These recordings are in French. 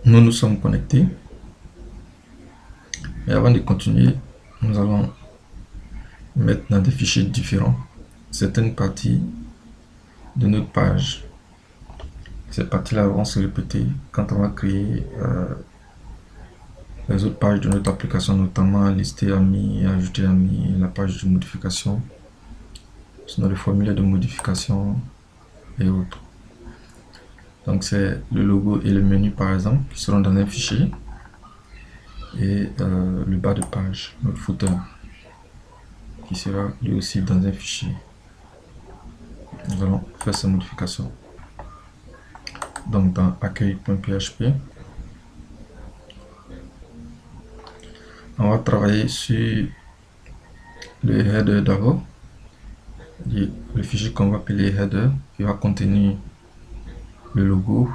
Nous nous sommes connectés. Et avant de continuer, nous allons mettre dans des fichiers différents certaines parties de notre page. Ces parties-là vont se répéter quand on va créer les autres pages de notre application, notamment lister amis, ajouter amis, la page de modification, sinon le formulaire de modification et autres. Donc c'est le logo et le menu par exemple qui seront dans un fichier et le bas de page, notre footer qui sera lui aussi dans un fichier. Nous allons faire ces modifications. Donc dans accueil.php, on va travailler sur le header d'abord, le fichier qu'on va appeler header qui va contenir le logo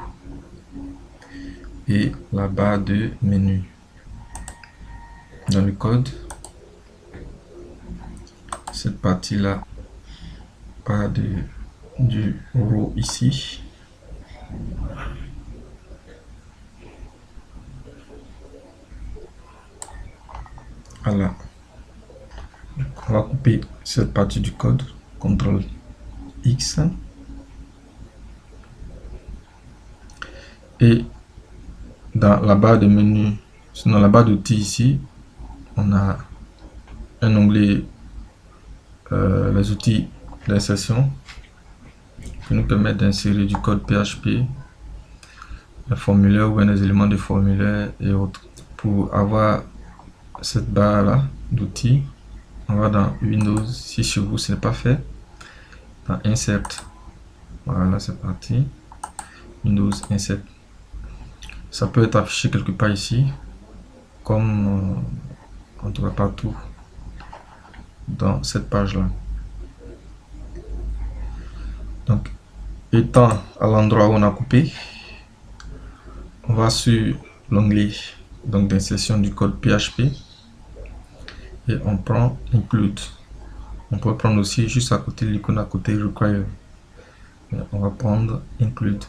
et la barre de menu. Dans le code, cette partie là part du row ici, voilà. On va couper cette partie du code, CTRL X, et dans la barre de menu, sinon la barre d'outils ici, on a un onglet les outils d'insertion qui nous permettent d'insérer du code PHP, un formulaire ou des éléments de formulaire et autres. Pour avoir cette barre là d'outils, on va dans Windows, si chez vous ce n'est pas fait, dans Insert, voilà, c'est parti, Windows Insert. Ça peut être affiché quelque part ici, comme en tout cas partout dans cette page là. Donc étant à l'endroit où on a coupé, on va sur l'onglet donc d'insertion du code PHP et on prend include. On peut prendre aussi juste à côté l'icône à côté require. On va prendre include.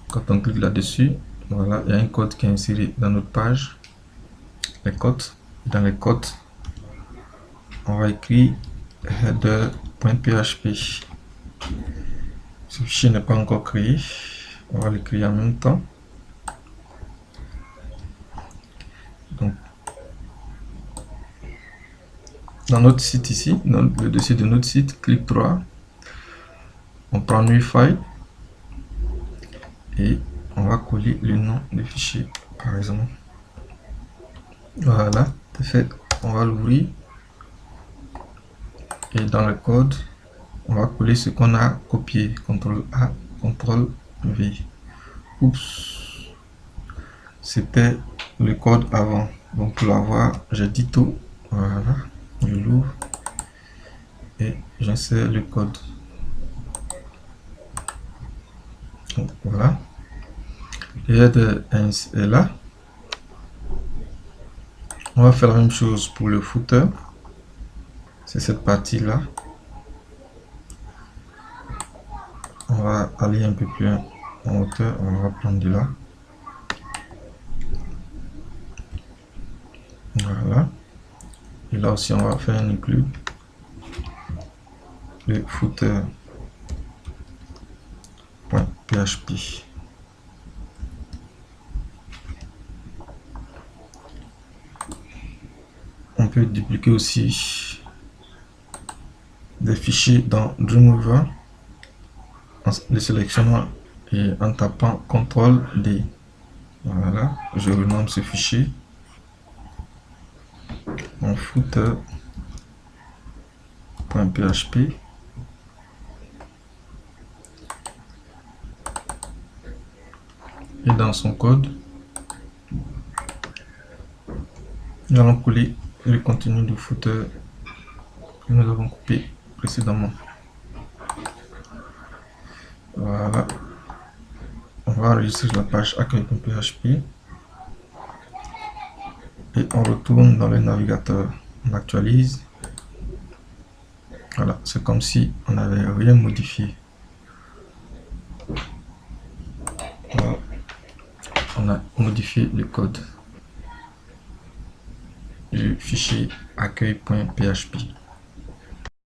Quand on clique là-dessus, voilà, il y a un code qui est inséré dans notre page. Les codes. Dans les codes, on va écrire header.php. Ce fichier n'est pas encore créé. On va l'écrire en même temps. Donc, dans notre site ici, dans le dossier de notre site, clic droit, on prend New File et on va coller le nom du fichier, par exemple. Voilà, c'est fait. On va l'ouvrir et dans le code, on va coller ce qu'on a copié. CTRL A, CTRL V. Oups, c'était le code avant. Donc pour l'avoir, j'ai dit tout. Voilà, je l'ouvre et j'insère le code. Donc, voilà, header est là. On va faire la même chose pour le footer. C'est cette partie là. On va aller un peu plus en hauteur. On va prendre de là. Voilà. Et là aussi, on va faire un include. Le footer.php. On peut dupliquer aussi des fichiers dans Dreamweaver en les sélectionnant et en tapant CTRL D. Voilà, je renomme ce fichier en footer.php. Et dans son code, nous allons coller le contenu du footer que nous avons coupé précédemment. Voilà. On va enregistrer la page accueil.php et on retourne dans le navigateur. On actualise. Voilà, c'est comme si on n'avait rien modifié. Voilà. on a modifié le code du fichier accueil.php.